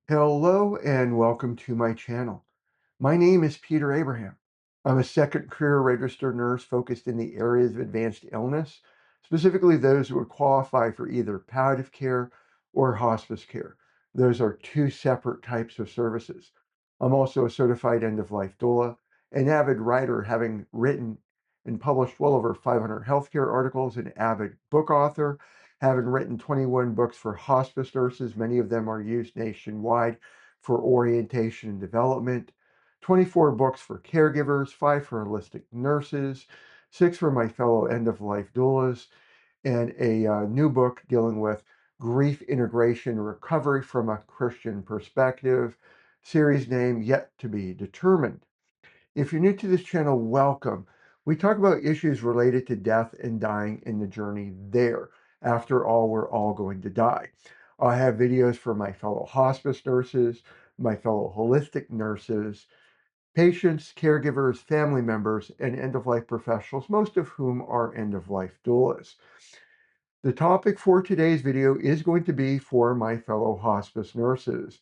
Hello and welcome to my channel. My name is Peter Abraham. I'm a second career registered nurse focused in the areas of advanced illness, specifically those who would qualify for either palliative care or hospice care. Those are two separate types of services. I'm also a certified end-of-life doula, an avid writer, having written and published well over 500 healthcare articles, an avid book author, having written 21 books for hospice nurses. Many of them are used nationwide for orientation and development. 24 books for caregivers, 5 for holistic nurses, 6 for my fellow end-of-life doulas, and a new book dealing with grief integration and recovery from a Christian perspective, series name Yet to Be Determined. If you're new to this channel, welcome. We talk about issues related to death and dying in the journey there. After all, we're all going to die. I have videos for my fellow hospice nurses, my fellow holistic nurses, patients, caregivers, family members, and end-of-life professionals, most of whom are end-of-life doulas. The topic for today's video is going to be for my fellow hospice nurses.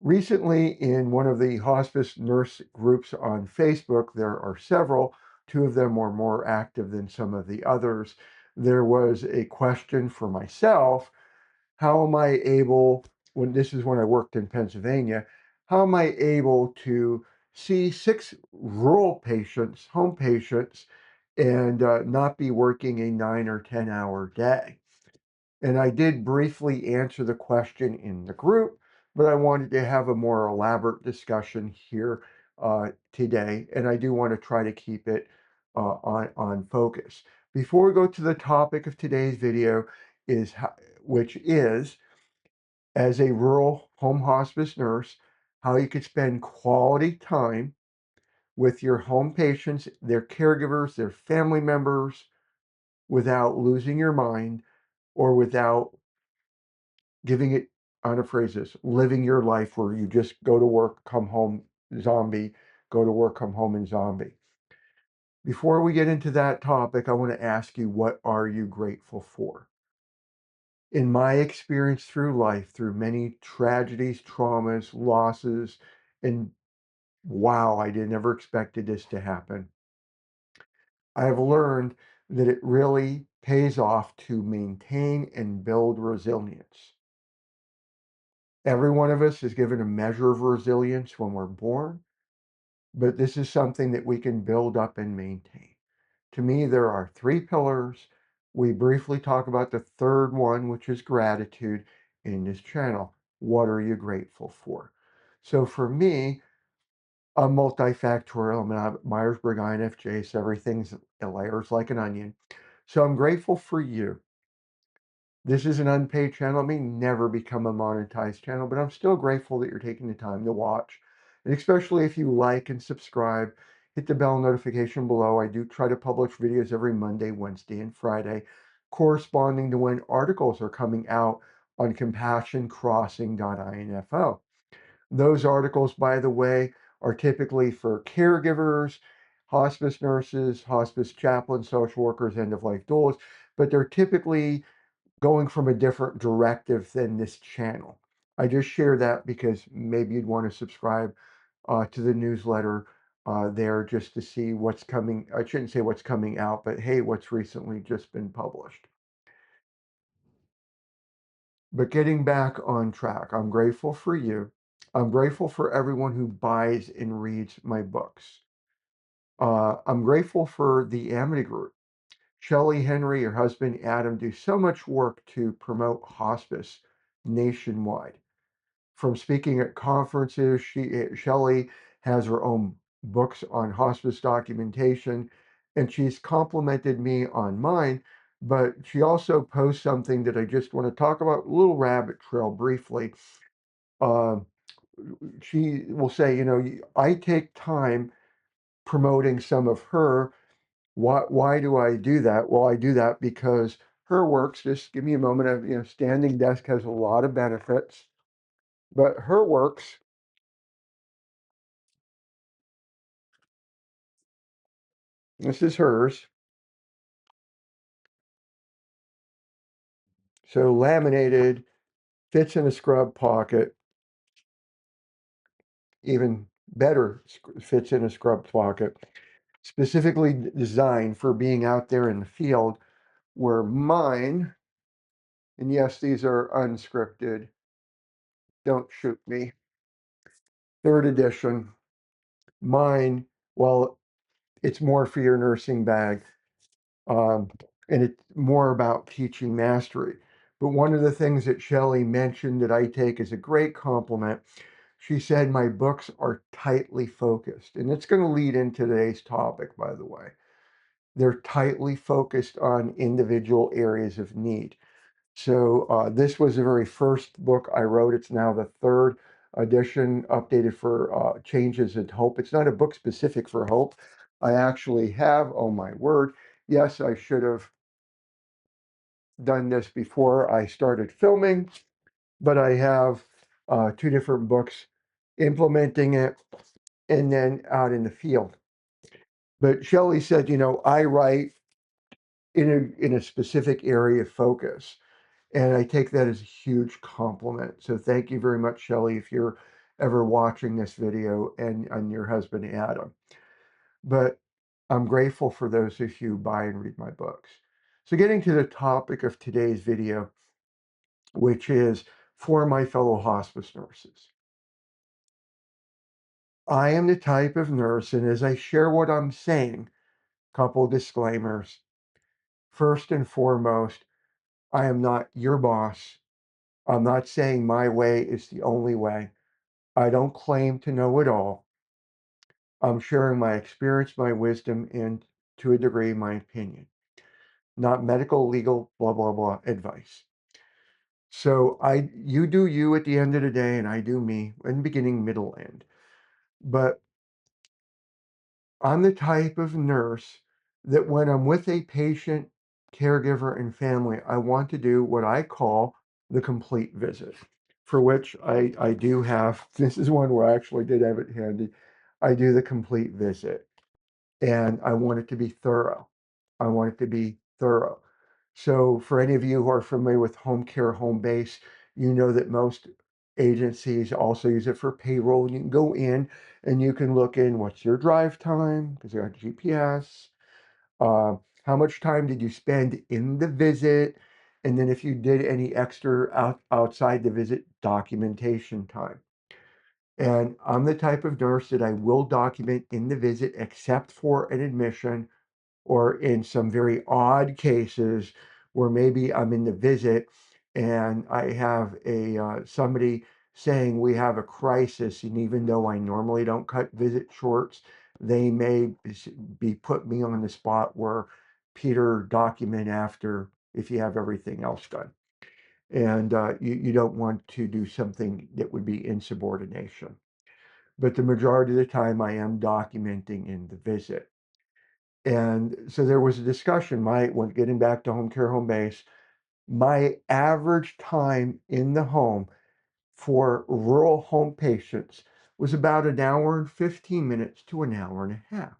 Recently, in one of the hospice nurse groups on Facebook, there are several, 2 of them are more active than some of the others. There was a question for myself: how am I able, this is when I worked in Pennsylvania, how am I able to see 6 rural patients, home patients, and not be working a 9 or 10-hour day? And I did briefly answer the question in the group, but I wanted to have a more elaborate discussion here today, and I do want to try to keep it on focus. Before we go to the topic of today's video, which is, as a rural home hospice nurse, how you could spend quality time with your home patients, their caregivers, their family members, without losing your mind or without giving it, I'm gonna phrase this, living your life where you just go to work, come home, zombie, go to work, come home, and zombie. Before we get into that topic, I want to ask you, what are you grateful for? In my experience through life, through many tragedies, traumas, losses, and wow, I did never expected this to happen, I have learned that it really pays off to maintain and build resilience. Every one of us is given a measure of resilience when we're born, but this is something that we can build up and maintain. To me, there are 3 pillars. We briefly talk about the third one, which is gratitude, in this channel. What are you grateful for? So for me, I'm multifactorial. I'm a Myers-Briggs INFJ, so everything's layers like an onion. So I'm grateful for you. This is an unpaid channel. It may never become a monetized channel, but I'm still grateful that you're taking the time to watch. And especially if you like and subscribe, hit the bell notification below. I do try to publish videos every Monday, Wednesday, and Friday, corresponding to when articles are coming out on compassioncrossing.info. Those articles, by the way, are typically for caregivers, hospice nurses, hospice chaplains, social workers, end-of-life doulas, but they're typically going from a different directive than this channel. I just share that because maybe you'd want to subscribe to the newsletter there just to see what's coming. I shouldn't say what's coming out, but hey, what's recently just been published. But getting back on track, I'm grateful for you. I'm grateful for everyone who buys and reads my books. I'm grateful for the Amity Group. Shelley Henry, her husband Adam, do so much work to promote hospice nationwide. From speaking at conferences, Shelley has her own books on hospice documentation, and she's complimented me on mine, but she also posts something that I just want to talk about, a little rabbit trail briefly. Uh, she will say, I take time promoting some of her. Why do I do that? Well, I do that because her works, just give me a moment of, standing desk has a lot of benefits, but her works, this is hers. So laminated, fits in a scrub pocket, even better fits in a scrub pocket, specifically designed for being out there in the field, where mine, and yes, these are unscripted, don't shoot me, third edition, mine, well, it's more for your nursing bag, um, and it's more about teaching mastery. But one of the things that Shelley mentioned that I take as a great compliment, she said my books are tightly focused. And it's going to lead into today's topic, by the way. They're tightly focused on individual areas of need. So this was the very first book I wrote. It's now the third edition, updated for changes in hope. It's not a book specific for hope. I actually have, oh my word, yes, I should have done this before I started filming, but I have two different books implementing it and then out in the field. But Shelley said, you know, I write in a specific area of focus. And I take that as a huge compliment. So thank you very much, Shelley, if you're ever watching this video, and your husband, Adam. But I'm grateful for those of you who buy and read my books. So getting to the topic of today's video, which is for my fellow hospice nurses. I am the type of nurse, and as I share what I'm saying, couple disclaimers. First and foremost, I am not your boss. I'm not saying my way is the only way. I don't claim to know it all. I'm sharing my experience, my wisdom, and to a degree, my opinion, not medical, legal, blah, blah, blah advice. So you do you at the end of the day, and I do me in beginning, middle, end. But I'm the type of nurse that when I'm with a patient, caregiver, and family, I want to do what I call the complete visit, for which I do have, this is one where I actually did have it handy. I do the complete visit, and I want it to be thorough. I want it to be thorough. So for any of you who are familiar with home care, home base, you know that most agencies also use it for payroll. You can go in and you can look in what's your drive time, because they got GPS. How much time did you spend in the visit? And then if you did any extra outside the visit, documentation time. And I'm the type of nurse that I will document in the visit, except for an admission, or in some very odd cases where maybe I'm in the visit and I have somebody saying we have a crisis, and even though I normally don't cut visit shorts, they may be put me on the spot where Peter, document after if you have everything else done. And you don't want to do something that would be insubordination. But the majority of the time I am documenting in the visit. And so there was a discussion, when getting back to home care, home base, my average time in the home for rural home patients was about an hour and 15 minutes to an hour and a half.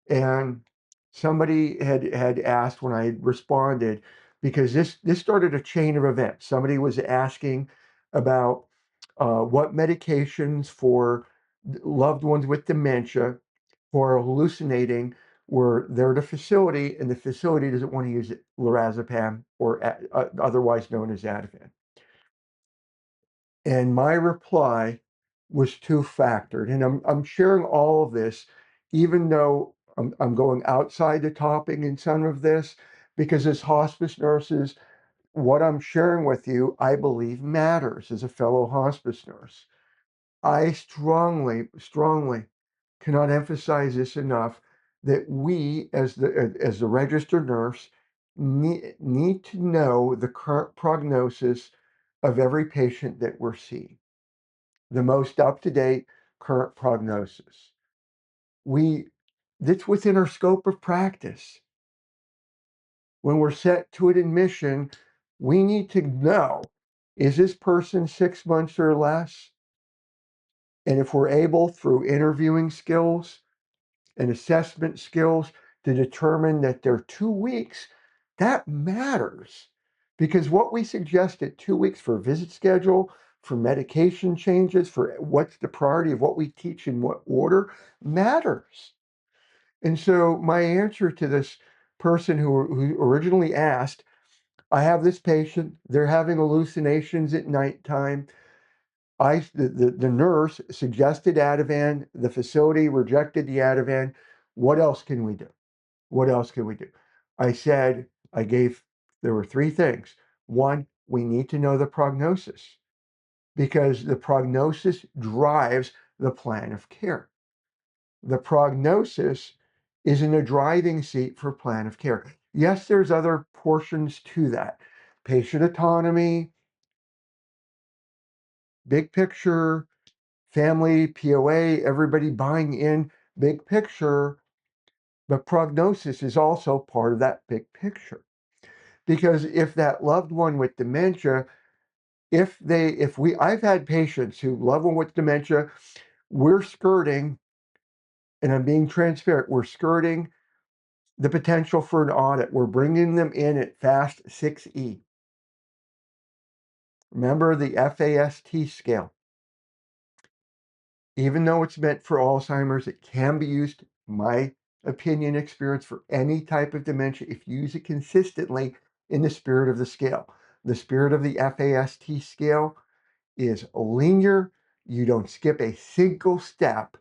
And somebody had asked when I responded, because this started a chain of events. Somebody was asking about what medications for loved ones with dementia or hallucinating were there at a facility, and the facility doesn't want to use lorazepam, or otherwise known as Ativan. And my reply was two-factored. And I'm sharing all of this, even though I'm going outside the topic in some of this, because as hospice nurses, what I'm sharing with you, I believe matters as a fellow hospice nurse. I strongly, strongly cannot emphasize this enough, that we as the registered nurse need to know the current prognosis of every patient that we're seeing, the most up-to-date current prognosis. That's within our scope of practice. When we're set to an admission, we need to know, is this person 6 months or less? And if we're able, through interviewing skills and assessment skills, to determine that they're 2 weeks, that matters. Because what we suggest at 2 weeks for visit schedule, for medication changes, for what's the priority of what we teach in what order matters. And so my answer to this person who originally asked, I have this patient, they're having hallucinations at nighttime. The nurse suggested Ativan, the facility rejected the Ativan. What else can we do? What else can we do? I said, there were three things. One, we need to know the prognosis because the prognosis drives the plan of care. The prognosis is in a driving seat for plan of care. Yes, there's other portions to that. Patient autonomy, big picture, family, POA, everybody buying in, big picture. But prognosis is also part of that big picture. Because if that loved one with dementia, I've had patients who loved one with dementia, we're skirting, and I'm being transparent, we're skirting the potential for an audit. We're bringing them in at FAST 6E. Remember the FAST scale. Even though it's meant for Alzheimer's, it can be used, my opinion, experience, for any type of dementia if you use it consistently in the spirit of the scale. The spirit of the FAST scale is linear. You don't skip a single step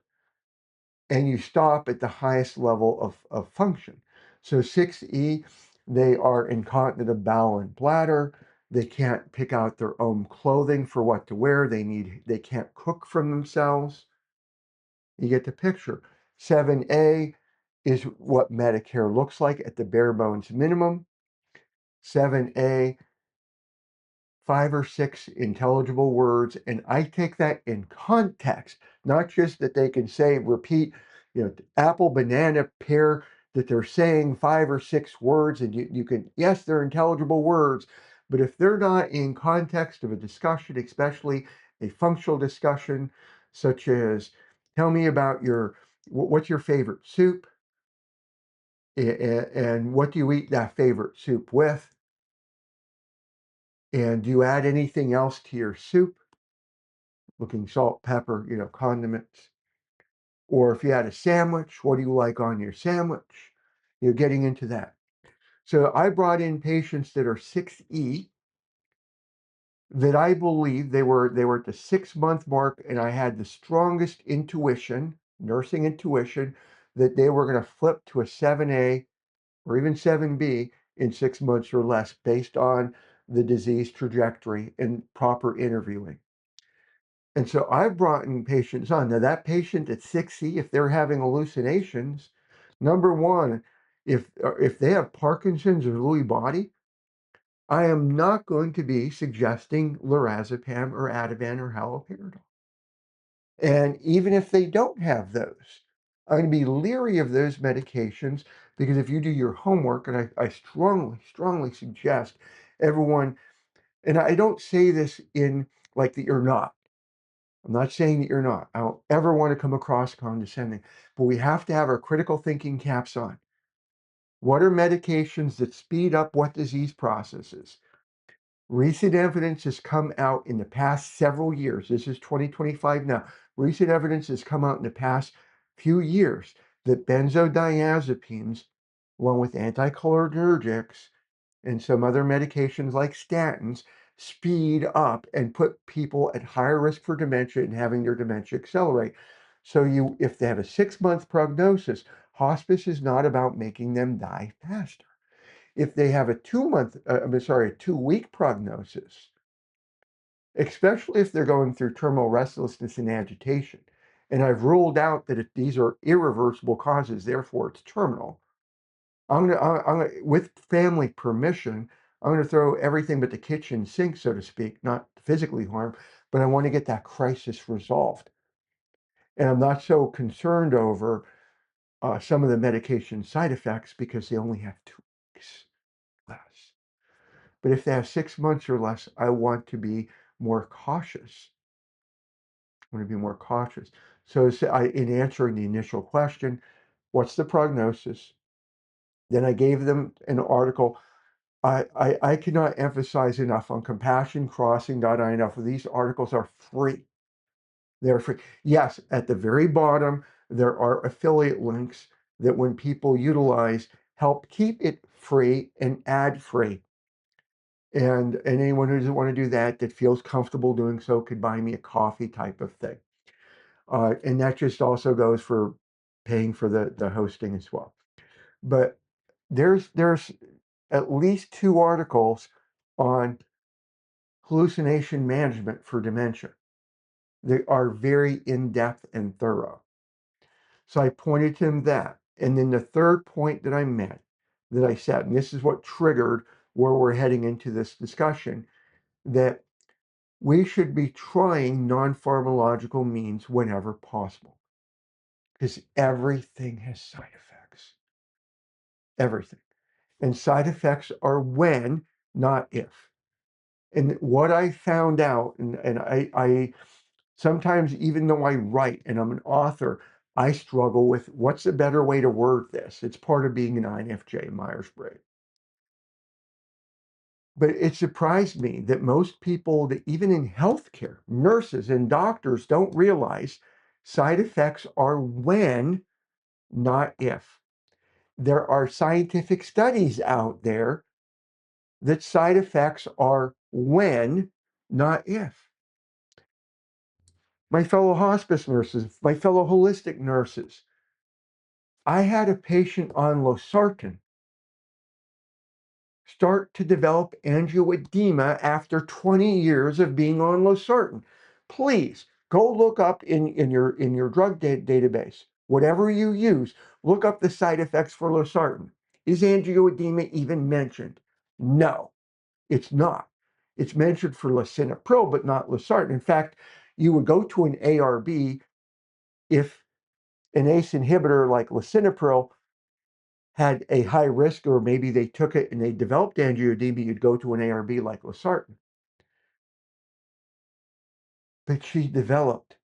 and you stop at the highest level of function. So 6E, they are incontinent of bowel and bladder. They can't pick out their own clothing for what to wear. They can't cook for themselves. You get the picture. 7A is what Medicare looks like at the bare bones minimum. 7A, 5 or 6 intelligible words, and I take that in context, not just that they can say, repeat, apple, banana, pear, that they're saying 5 or 6 words, and you can, yes, they're intelligible words, but if they're not in context of a discussion, especially a functional discussion, such as, tell me about what's your favorite soup, and what do you eat that favorite soup with? And do you add anything else to your soup? Looking salt, pepper, condiments. Or if you had a sandwich, what do you like on your sandwich? You're getting into that. So I brought in patients that are 6E that I believe they were at the 6 month mark, and I had the strongest intuition, nursing intuition, that they were going to flip to a 7A or even 7B in 6 months or less based on the disease trajectory and proper interviewing. And so I've brought in patients on. Now, that patient at 6E, if they're having hallucinations, number one, if they have Parkinson's or Lewy body, I am not going to be suggesting lorazepam or Ativan or haloperidol. And even if they don't have those, I'm going to be leery of those medications because if you do your homework, and I strongly, strongly suggest everyone, and I don't say this in like that you're not. I'm not saying that you're not. I don't ever want to come across condescending, but we have to have our critical thinking caps on. What are medications that speed up what disease processes? Recent evidence has come out in the past several years. This is 2025 now. Recent evidence has come out in the past few years that benzodiazepines, along with anticholinergics, and some other medications like statins speed up and put people at higher risk for dementia and having their dementia accelerate. So if they have a 6 month prognosis, hospice is not about making them die faster. If they have a 2 week prognosis, especially if they're going through terminal restlessness and agitation, and I've ruled out that if these are irreversible causes, therefore it's terminal. With family permission, I'm gonna throw everything but the kitchen sink, so to speak, not physically harm, but I want to get that crisis resolved. And I'm not so concerned over some of the medication side effects because they only have 2 weeks less. But if they have 6 months or less, I want to be more cautious. I want to be more cautious. So in answering the initial question, what's the prognosis? Then I gave them an article. I cannot emphasize enough on compassioncrossing.io. These articles are free. They're free. Yes, at the very bottom, there are affiliate links that when people utilize, help keep it free and ad free. And anyone who doesn't want to do that, that feels comfortable doing so, could buy me a coffee type of thing. And that just also goes for paying for the hosting as well. But there's at least 2 articles on hallucination management for dementia. They are very in-depth and thorough. So I pointed to him that. And then the third point that I said, and this is what triggered where we're heading into this discussion, that we should be trying non-pharmacological means whenever possible. Because everything has side effects. Everything. And side effects are when, not if. And what I found out, and I sometimes, even though I write and I'm an author, I struggle with what's a better way to word this. It's part of being an INFJ Myers-Briggs. But it surprised me that most people, that even in healthcare, nurses and doctors, don't realize side effects are when, not if. There are scientific studies out there that side effects are when, not if. My fellow hospice nurses, my fellow holistic nurses, I had a patient on losartan start to develop angioedema after 20 years of being on losartan. Please go look up in your drug database, whatever you use, look up the side effects for losartan. Is angioedema even mentioned? No, it's not. It's mentioned for lisinopril, but not losartan. In fact, you would go to an ARB if an ACE inhibitor like lisinopril had a high risk, or maybe they took it and they developed angioedema, you'd go to an ARB like losartan. But she developed,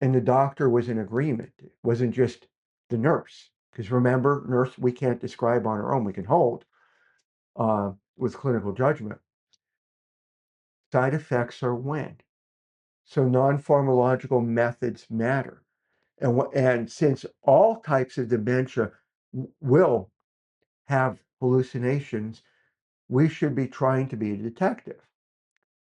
and the doctor was in agreement. It wasn't just the nurse, because remember, nurse we can't describe on our own, we can hold with clinical judgment. Side effects are when. So non-pharmacological methods matter. And since all types of dementia will have hallucinations, we should be trying to be a detective.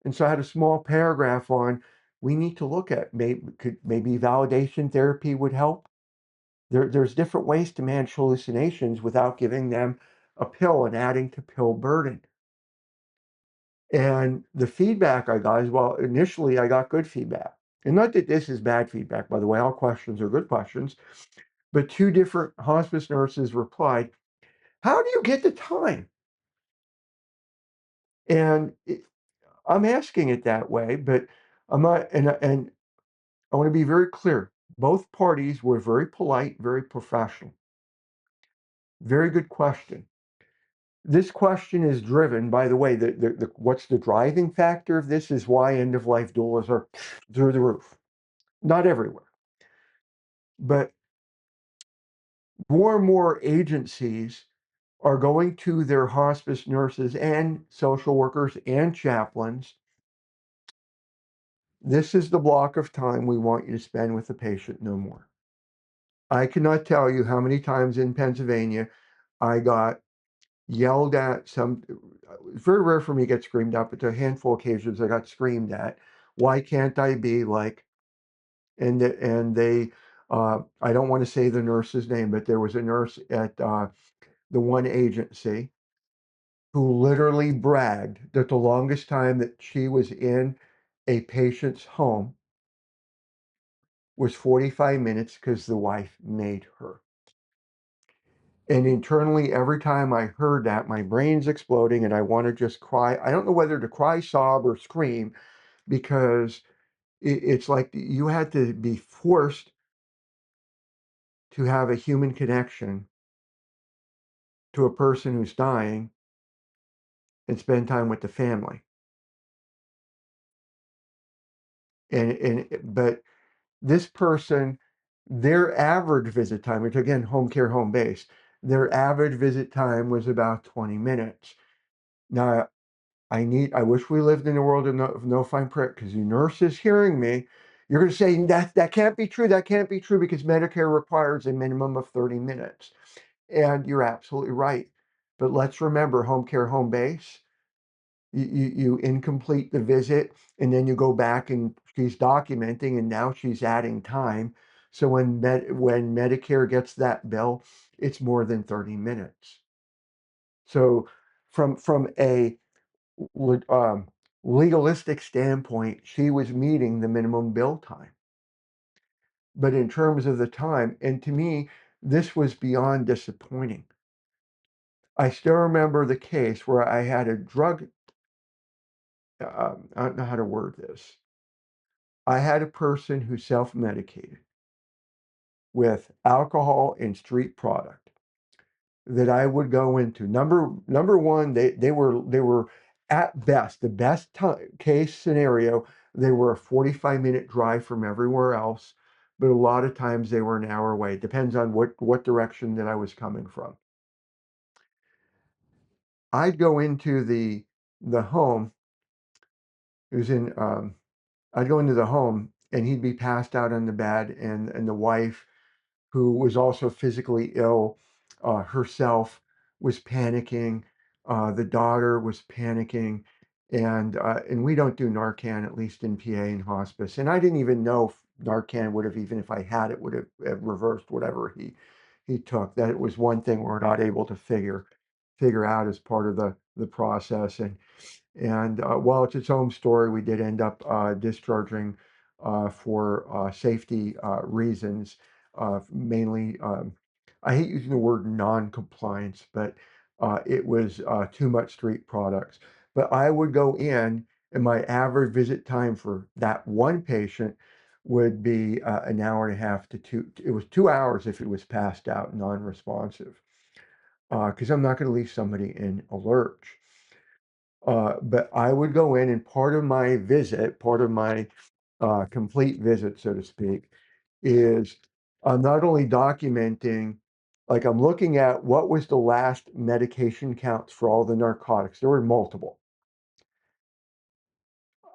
And so I had a small paragraph on, we need to look at maybe validation therapy would help. There's different ways to manage hallucinations without giving them a pill and adding to pill burden. And the feedback I got is, well, initially I got good feedback. And not that this is bad feedback, by the way, all questions are good questions. But 2 different hospice nurses replied, how do you get the time? And I'm asking it that way, but I'm not, and I want to be very clear. Both parties were very polite, very professional. Very good question. This question is driven, by the way, what's the driving factor of this is why end-of-life doulas are through the roof. Not everywhere, but more and more agencies are going to their hospice nurses and social workers and chaplains. This is the block of time we want you to spend with the patient, no more. I cannot tell you how many times in Pennsylvania I got yelled at. It's very rare for me to get screamed at, but there are a handful of occasions I got screamed at. Why can't I be like, and they, I don't want to say the nurse's name, but there was a nurse at the one agency who literally bragged that the longest time that she was in a patient's home was 45 minutes because the wife made her. And internally, every time I heard that, my brain's exploding and I want to just cry. I don't know whether to cry, sob, or scream, because it's like you had to be forced to have a human connection to a person who's dying and spend time with the family. But this person, their average visit time, which again, home care, home base, their average visit time was about 20 minutes. Now, I wish we lived in a world of no fine print, because you nurses hearing me, you're going to say that can't be true. That can't be true because Medicare requires a minimum of 30 minutes. And you're absolutely right. But let's remember home care, home base. You incomplete the visit, and then you go back and she's documenting, and now she's adding time. So when Medicare gets that bill, it's more than 30 minutes. So from a legalistic standpoint, she was meeting the minimum bill time. But in terms of the time, and to me, this was beyond disappointing. I still remember the case where I had a drug, I don't know how to word this. I had a person who self-medicated with alcohol and street product that I would go into. Number one, they were at best, the best case scenario, they were a 45-minute drive from everywhere else, but a lot of times they were an hour away. It depends on what direction that I was coming from. I'd go into the home. It was in I'd go into the home and he'd be passed out on the bed, and the wife, who was also physically ill herself, was panicking. The daughter was panicking, and we don't do Narcan, at least in PA and hospice. And I didn't even know if Narcan would have, even if I had it, would have reversed whatever he took. That it was one thing we're not able to figure out as part of the process. And while it's its own story, we did end up discharging for safety reasons, mainly. I hate using the word non-compliance, but it was too much street products. But I would go in, and my average visit time for that one patient would be an hour and a half to two. It was 2 hours if it was passed out, non-responsive, because I'm not going to leave somebody in a lurch. But I would go in, and part of my visit, part of my complete visit, so to speak, is I'm not only documenting, like I'm looking at what was the last medication counts for all the narcotics. There were multiple.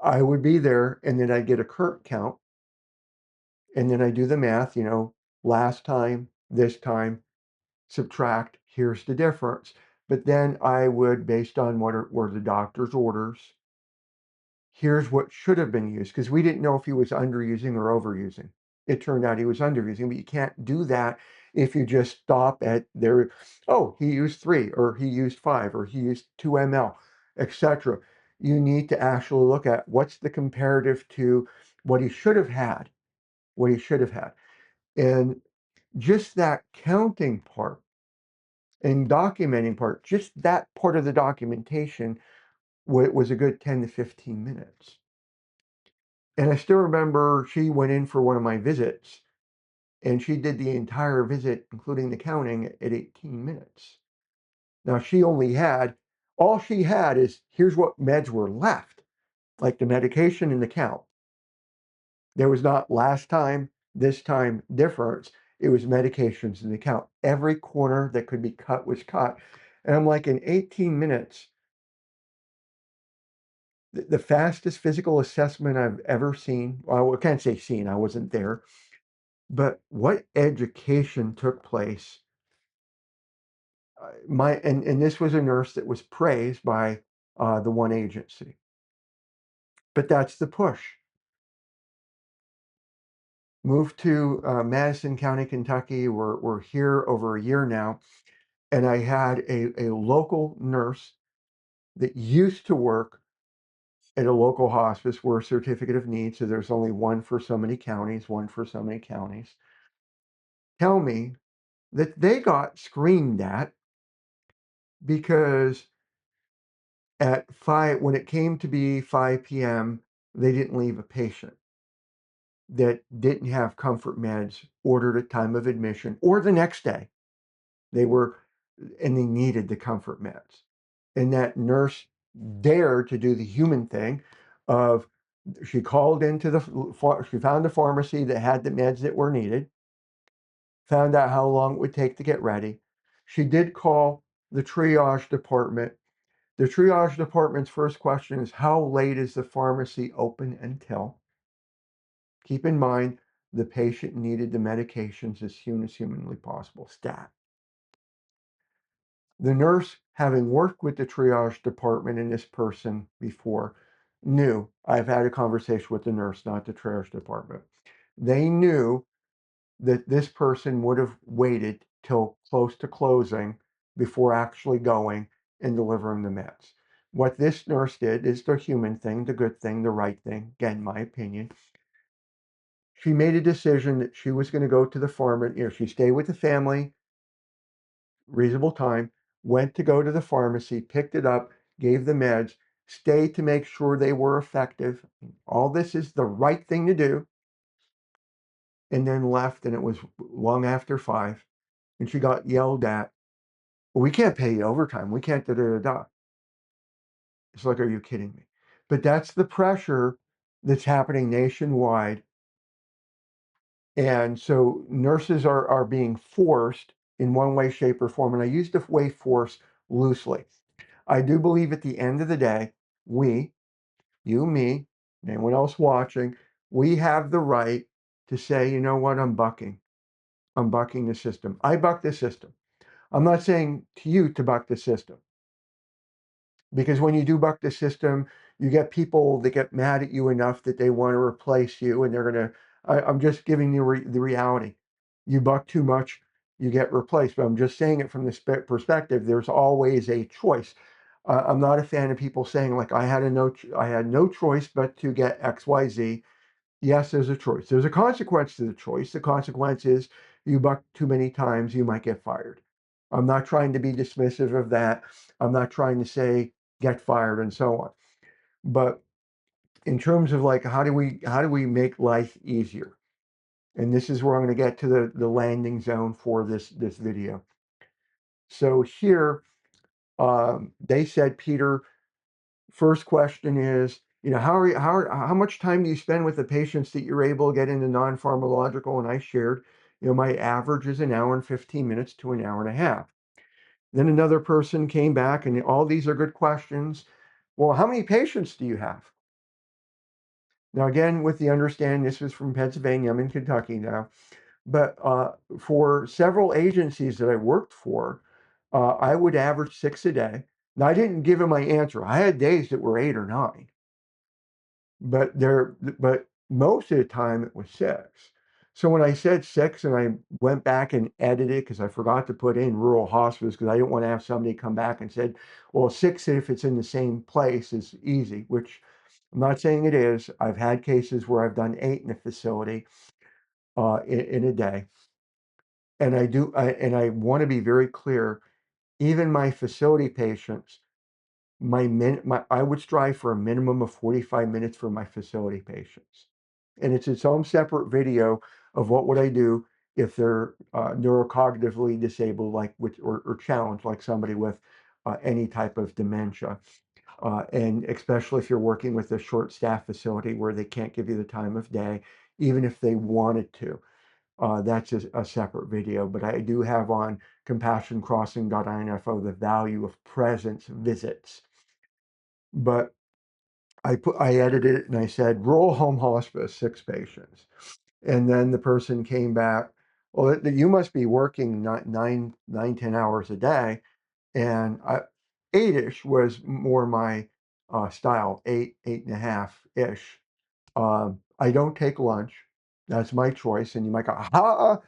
I would be there, and then I'd get a current count, and then I do the math, last time, this time, subtract, here's the difference. But then I would, based on were the doctor's orders, here's what should have been used, because we didn't know if he was underusing or overusing. It turned out he was underusing, but you can't do that if you just stop at there. Oh, he used 3, or he used 5, or he used 2 ml, etc. You need to actually look at what's the comparative to what he should have had, what he should have had. And just that counting part and documenting part, just that part of the documentation was a good 10 to 15 minutes. And I still remember she went in for one of my visits, and she did the entire visit, including the counting, at 18 minutes. Now, all she had is, here's what meds were left, like the medication and the count. There was not last time, this time difference. It was medications and the count. Every corner that could be cut was cut. And I'm like, in 18 minutes, the fastest physical assessment I've ever seen. Well, I can't say seen, I wasn't there. But what education took place? And this was a nurse that was praised by the one agency. But that's the push. Moved to Madison County, Kentucky. We're here over a year now, and I had a local nurse that used to work at a local hospice. We're a certificate of need, so there's only one for so many counties, one for so many counties. Tell me that they got screamed at because at 5, when it came to be 5 p.m., they didn't leave a patient that didn't have comfort meds ordered at time of admission or the next day. They were, and they needed the comfort meds. And that nurse dared to do the human thing of, she called into she found the pharmacy that had the meds that were needed, found out how long it would take to get ready. She did call the triage department. The triage department's first question is, how late is the pharmacy open until? Keep in mind, the patient needed the medications as soon as humanly possible. Stat. The nurse, having worked with the triage department and this person before, knew, I've had a conversation with the nurse, not the triage department. They knew that this person would have waited till close to closing before actually going and delivering the meds. What this nurse did is the human thing, the good thing, the right thing, again, my opinion. She made a decision that she was going to go to the pharmacy, she stayed with the family, reasonable time, went to go to the pharmacy, picked it up, gave the meds, stayed to make sure they were effective. All this is the right thing to do. And then left, and it was long after 5. And she got yelled at. Well, we can't pay you overtime. We can't da da da da. It's like, are you kidding me? But that's the pressure that's happening nationwide. And so nurses are being forced in one way, shape, or form. And I use the way force loosely. I do believe at the end of the day, we, you, me, anyone else watching, we have the right to say, you know what, I'm bucking. I'm bucking the system. I buck the system. I'm not saying to you to buck the system, because when you do buck the system, you get people that get mad at you enough that they want to replace you, and they're going to. I'm just giving you the reality. You buck too much, you get replaced. But I'm just saying it from the perspective. There's always a choice. I'm not a fan of people saying like I had no choice but to get X, Y, Z. Yes, there's a choice. There's a consequence to the choice. The consequence is you buck too many times, you might get fired. I'm not trying to be dismissive of that. I'm not trying to say get fired and so on. But in terms of like how do we make life easier? And this is where I'm going to get to the landing zone for this video. So here they said, Peter, first question is, how much time do you spend with the patients that you're able to get into non-pharmacological? And I shared, my average is an hour and 15 minutes to an hour and a half. Then another person came back, and all these are good questions. Well, how many patients do you have? Now, again, with the understanding this was from Pennsylvania, I'm in Kentucky now, but for several agencies that I worked for, I would average 6 a day. Now, I didn't give him my answer. I had days that were 8 or 9. But most of the time it was 6. So when I said 6 and I went back and edited because I forgot to put in rural hospice because I didn't want to have somebody come back and said, well, 6 if it's in the same place is easy, which I'm not saying it is. I've had cases where I've done 8 in a facility in a day. And I want to be very clear, even my facility patients, I would strive for a minimum of 45 minutes for my facility patients. And it's its own separate video of what would I do if they're neurocognitively disabled, like or challenged, like somebody with any type of dementia. And especially if you're working with a short staff facility where they can't give you the time of day, even if they wanted to. That's a separate video, but I do have on compassioncrossing.info the value of presence visits. But I edited it and I said rural home hospice, 6 patients, and then the person came back. Well, you must be working 10 hours a day, and 8-ish was more my style, 8.5-ish. I don't take lunch. That's my choice, and you might go, ha,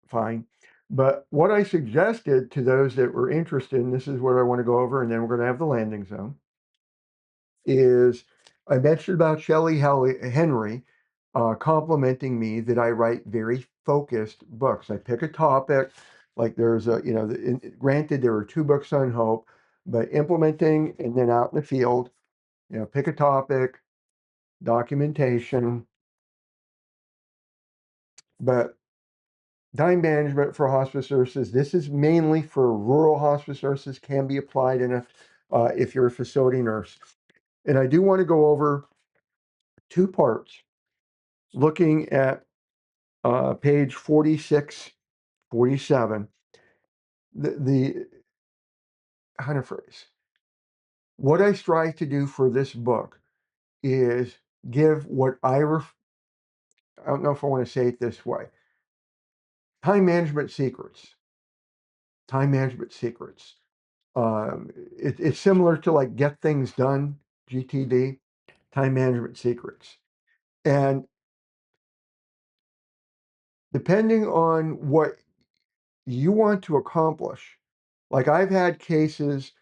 fine. But what I suggested to those that were interested, and this is what I want to go over, and then we're going to have the landing zone, is I mentioned about Shelley Henry complimenting me that I write very focused books. I pick a topic, like there's granted there are 2 books on hope, but implementing and then out in the field, pick a topic, documentation, but time management for hospice nurses. This is mainly for rural hospice nurses, can be applied if you're a facility nurse. And I do want to go over 2 parts, looking at page 46, 47. The how to phrase. What I strive to do for this book is give what I don't know if I want to say it this way. Time management secrets. Time management secrets. It's similar to like Get Things Done, GTD, time management secrets. And depending on what you want to accomplish, like I've had cases,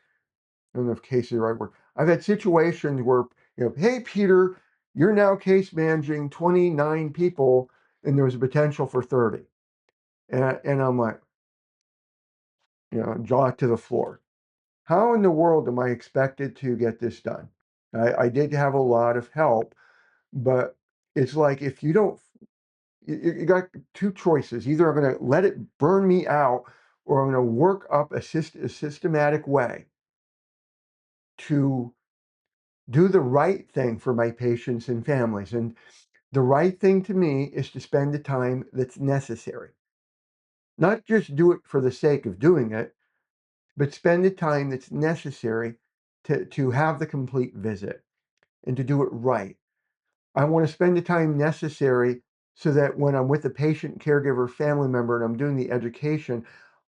I don't know if case is the right word. I've had situations where, hey, Peter, you're now case managing 29 people and there was a potential for 30. And I'm like, jaw to the floor. How in the world am I expected to get this done? I did have a lot of help, but it's like if you don't, you got two choices. Either I'm going to let it burn me out, or I'm going to work up a systematic way to do the right thing for my patients and families. And the right thing to me is to spend the time that's necessary. Not just do it for the sake of doing it, but spend the time that's necessary to have the complete visit and to do it right. I want to spend the time necessary so that when I'm with the patient, caregiver, family member, and I'm doing the education,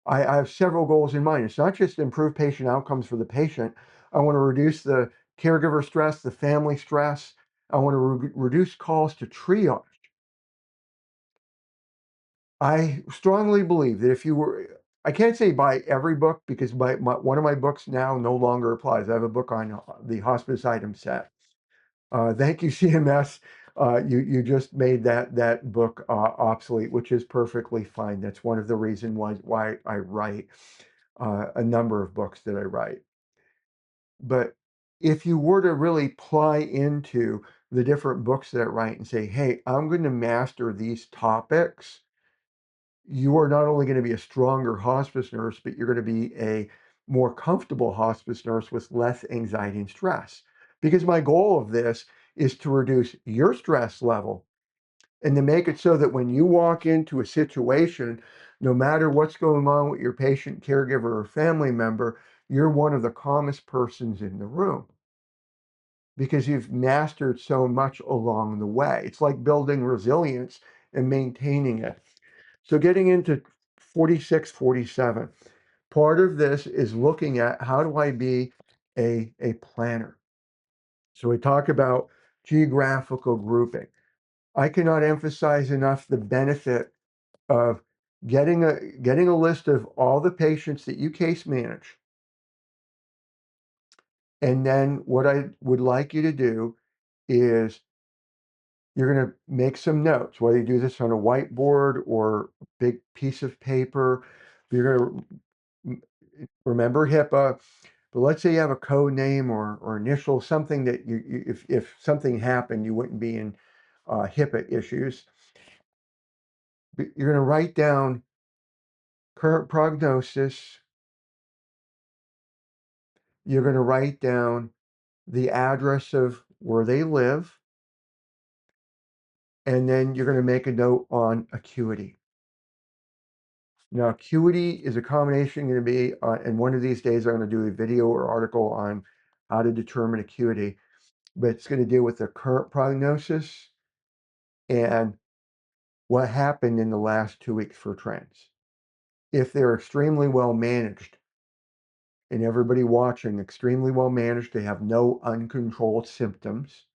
I have several goals in mind. It's not just to improve patient outcomes for the patient. I want to reduce the caregiver stress, the family stress. I want to reduce calls to triage. I strongly believe that if you were, I can't say buy every book because one of my books now no longer applies. I have a book on the hospice item set. Thank you, CMS. You just made that book obsolete, which is perfectly fine. That's one of the reasons why I write a number of books that I write. But if you were to really ply into the different books that I write and say, hey, I'm going to master these topics, you are not only going to be a stronger hospice nurse, but you're going to be a more comfortable hospice nurse with less anxiety and stress. Because my goal of this is to reduce your stress level and to make it so that when you walk into a situation, no matter what's going on with your patient, caregiver, or family member, you're one of the calmest persons in the room because you've mastered so much along the way. It's like building resilience and maintaining it. So getting into 46, 47, part of this is looking at how do I be a planner. So we talk about geographical grouping. I cannot emphasize enough the benefit of getting a list of all the patients that you case manage. And then what I would like you to do is you're going to make some notes, whether you do this on a whiteboard or a big piece of paper. You're going to remember HIPAA, but let's say you have a code name or initial, something that if something happened, you wouldn't be in HIPAA issues. But you're going to write down current prognosis. You're going to write down the address of where they live, and then you're going to make a note on acuity. Now, acuity is a combination going to be, and one of these days I'm going to do a video or article on how to determine acuity, but it's going to deal with the current prognosis and what happened in the last 2 weeks for trends. If they're extremely well managed, and everybody watching extremely well managed, they have no uncontrolled symptoms,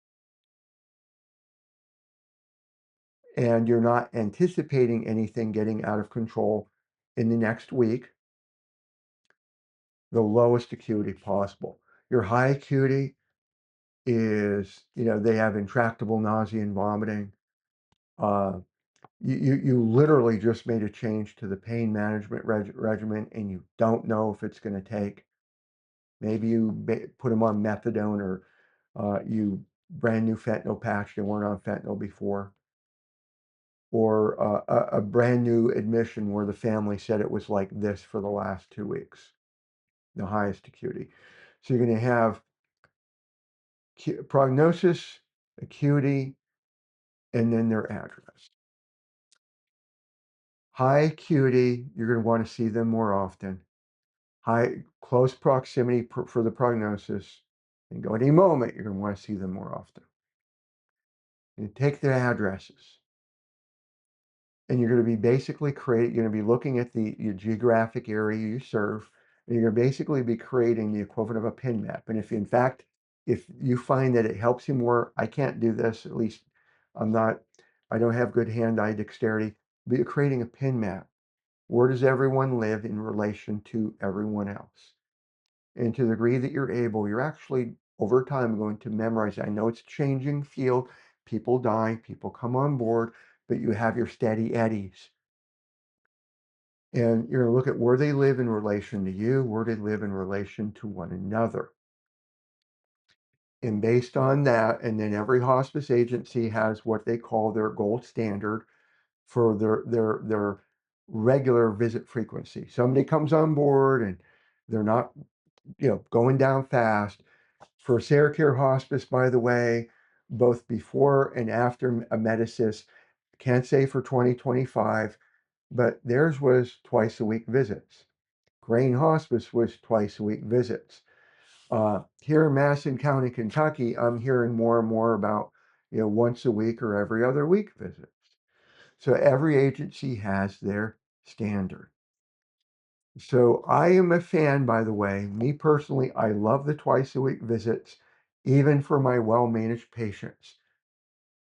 and you're not anticipating anything getting out of control in the next week, the lowest acuity possible. Your high acuity is, they have intractable nausea and vomiting. You literally just made a change to the pain management regimen and you don't know if it's going to take. Maybe you put them on methadone or you brand new fentanyl patch, they weren't on fentanyl before, or a brand new admission where the family said it was like this for the last 2 weeks, the highest acuity. So you're going to have prognosis, acuity, and then their address. High acuity, you're going to want to see them more often. close proximity for the prognosis, and go any moment, you're going to want to see them more often. You take their addresses, and you're going to be basically you're going to be looking at your geographic area you serve, and you're going to basically be creating the equivalent of a pin map. And if, in fact, if you find that it helps you more, I can't do this, at least I don't have good hand-eye dexterity, but you're creating a pin map. Where does everyone live in relation to everyone else? And to the degree that you're able, you're actually over time going to memorize. I know it's a changing field. People die, people come on board, but you have your steady eddies. And you're going to look at where they live in relation to you, where they live in relation to one another. And based on that, and then every hospice agency has what they call their gold standard for their regular visit frequency. Somebody comes on board and they're not, going down fast. For SareCare Hospice, by the way, both before and after a Medicis, can't say for 2025, but theirs was twice a week visits. Grain Hospice was twice a week visits. Here in Madison County, Kentucky, I'm hearing more and more about, once a week or every other week visits. So every agency has their standard. So I am a fan, by the way, me personally, I love the twice a week visits, even for my well-managed patients,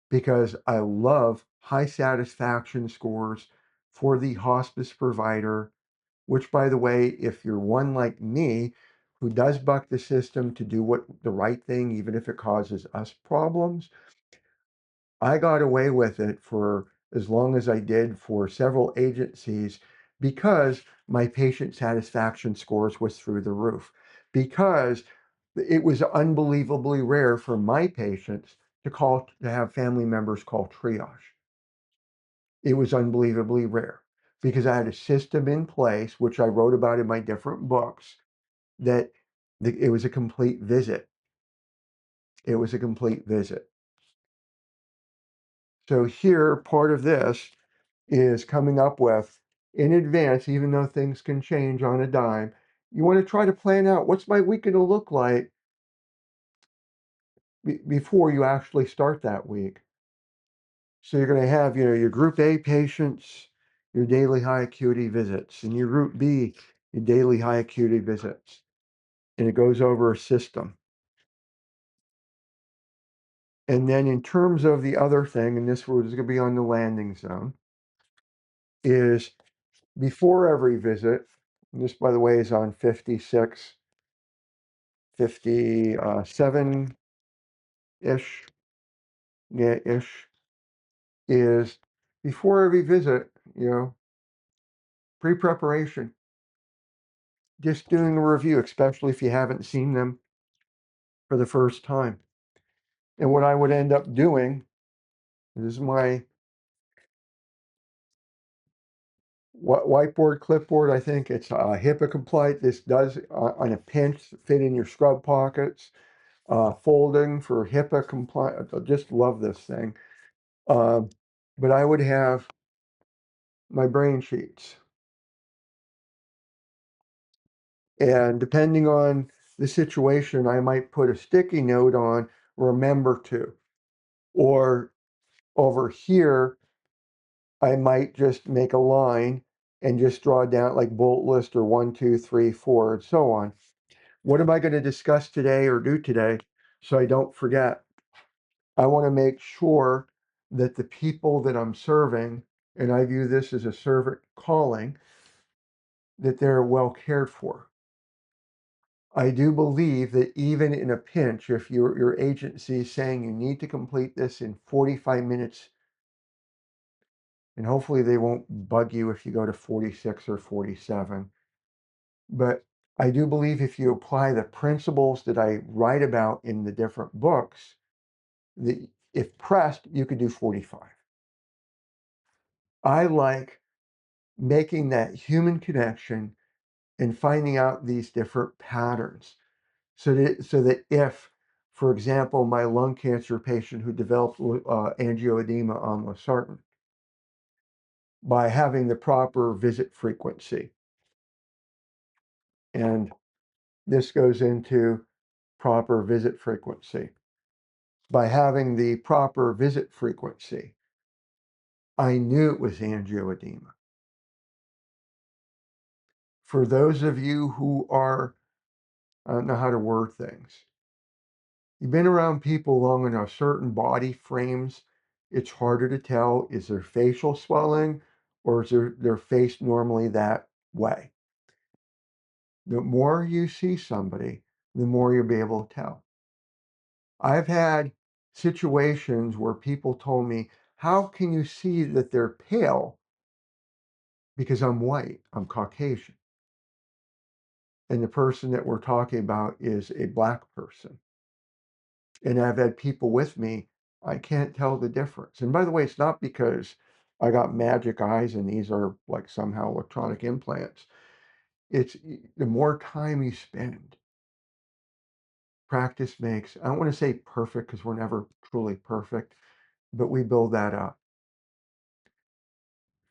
because I love high satisfaction scores for the hospice provider, which, by the way, if you're one like me who does buck the system to do the right thing, even if it causes us problems, I got away with it for as long as I did for several agencies because my patient satisfaction scores was through the roof, because it was unbelievably rare for my patients to have family members call triage. It was unbelievably rare because I had a system in place, which I wrote about in my different books, that it was a complete visit. It was a complete visit. So here, part of this is coming up with in advance, even though things can change on a dime, you want to try to plan out what's my week going to look like before you actually start that week. So you're going to have, your group A patients, your daily high acuity visits, and your group B, your daily high acuity visits. And it goes over a system. And then in terms of the other thing, and this was going to be on the landing zone, is before every visit, and this, by the way, is on 56, 57-ish, ish, is before every visit, pre-preparation, just doing a review, especially if you haven't seen them for the first time. And what I would end up doing, this is my whiteboard clipboard. I think it's HIPAA compliant. This does, on a pinch, fit in your scrub pockets. Folding for HIPAA compliant. I just love this thing. But I would have my brain sheets. And depending on the situation, I might put a sticky note on remember to. Or over here, I might just make a line and just draw down like bullet list or 1, 2, 3, 4, and so on. What am I going to discuss today or do today so I don't forget? I want to make sure that the people that I'm serving, and I view this as a servant calling, that they're well cared for. I do believe that even in a pinch, if your agency is saying you need to complete this in 45 minutes, and hopefully they won't bug you if you go to 46 or 47, but I do believe if you apply the principles that I write about in the different books, that if pressed, you could do 45. I like making that human connection and finding out these different patterns so that if, for example, my lung cancer patient who developed angioedema on losartan, by having the proper visit frequency, And this goes into proper visit frequency. By having the proper visit frequency, I knew it was angioedema. For those of you who are, I don't know how to word things, you've been around people long enough, certain body frames, it's harder to tell, is there facial swelling or is their face normally that way? The more you see somebody, the more you'll be able to tell. I've had situations where people told me, how can you see that they're pale? Because I'm white, I'm Caucasian. And the person that we're talking about is a black person. And I've had people with me, I can't tell the difference. And by the way, it's not because I got magic eyes and these are like somehow electronic implants. It's the more time you spend, practice makes, I don't want to say perfect because we're never truly perfect, but we build that up.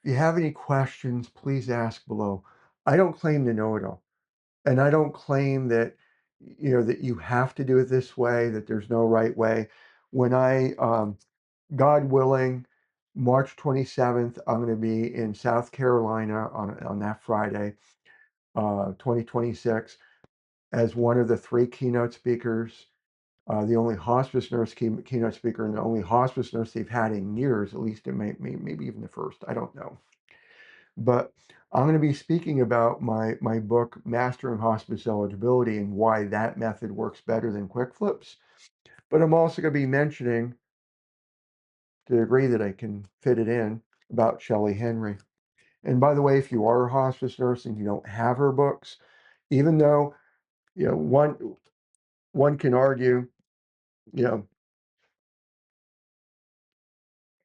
If you have any questions, please ask below. I don't claim to know it all. And I don't claim that, that you have to do it this way, that there's no right way. When God willing, March 27th, I'm going to be in South Carolina on that Friday, 2026, as one of the 3 keynote speakers, the only hospice nurse keynote speaker and the only hospice nurse they've had in years, at least it maybe even the first, I don't know. But I'm going to be speaking about my book, Mastering Hospice Eligibility, and why that method works better than quick flips. But I'm also going to be mentioning, to the degree that I can fit it in, about Shelley Henry. And by the way, if you are a hospice nurse and you don't have her books, even though, one can argue, you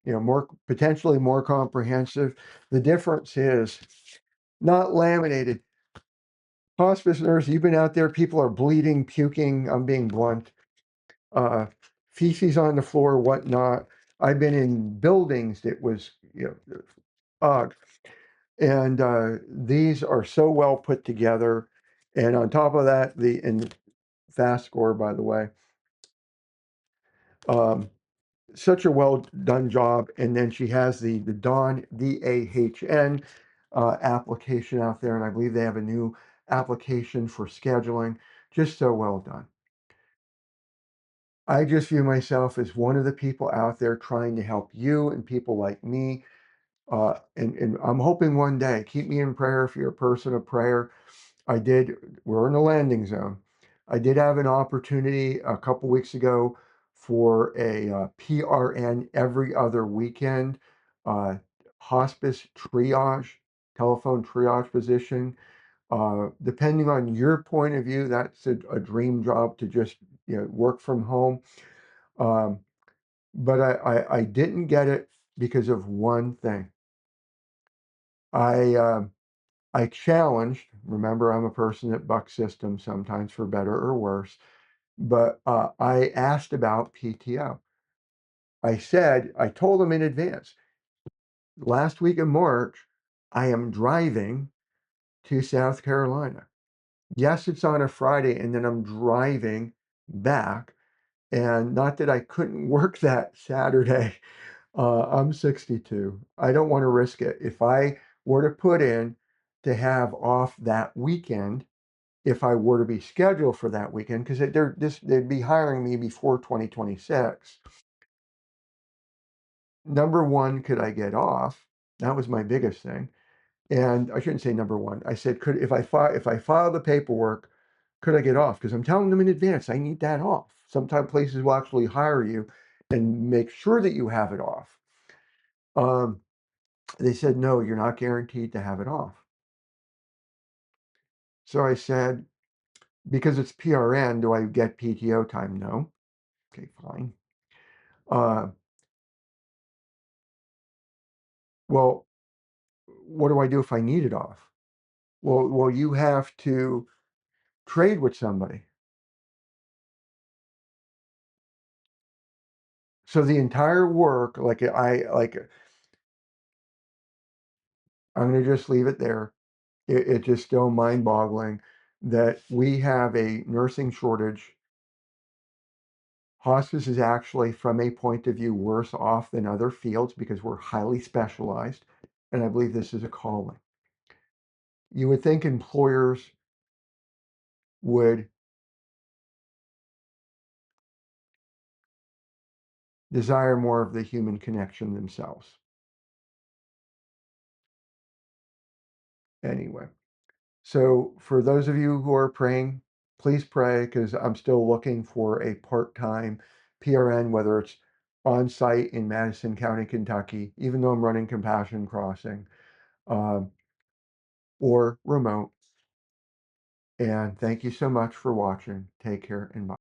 know, more potentially more comprehensive, the difference is not laminated. Hospice nurse, you've been out there, people are bleeding, puking, I'm being blunt, feces on the floor, whatnot. I've been in buildings that was, ugh. And these are so well put together. And on top of that, in fast score, by the way, such a well done job. And then she has the Dawn DAHN application out there. And I believe they have a new application for scheduling. Just so well done. I just view myself as one of the people out there trying to help you and people like me. And I'm hoping one day, keep me in prayer if you're a person of prayer. We're in the landing zone. I did have an opportunity a couple weeks ago for a PRN every other weekend, hospice triage, telephone triage position. Depending on your point of view, that's a dream job to just work from home. Um, but I didn't get it because of one thing. I challenged. Remember, I'm a person that bucks systems sometimes for better or worse. But I asked about PTO. I told them in advance. Last week in March, I am driving to South Carolina. Yes, it's on a Friday, and then I'm driving back. And not that I couldn't work that Saturday. I'm 62. I don't want to risk it. If I were to put in to have off that weekend, if I were to be scheduled for that weekend, because they'd be hiring me before 2026. Number one, could I get off? That was my biggest thing. And I shouldn't say number one. I said, if I file the paperwork, could I get off? Because I'm telling them in advance, I need that off. Sometimes places will actually hire you and make sure that you have it off. They said, no, you're not guaranteed to have it off. So I said, because it's PRN, do I get PTO time? No. Okay, fine. Well, what do I do if I need it off? Well, you have to trade with somebody. So the entire work, I'm going to just leave it there. It's just still mind boggling. that we have a nursing shortage. Hospice is actually, from a point of view, worse off than other fields because we're highly specialized, and I believe this is a calling. You would think employers would desire more of the human connection themselves. Anyway, so for those of you who are praying, please pray, because I'm still looking for a part-time PRN, whether it's on site in Madison County, Kentucky, even though I'm running Compassion Crossing, um, or remote. And thank you so much for watching. Take care and bye.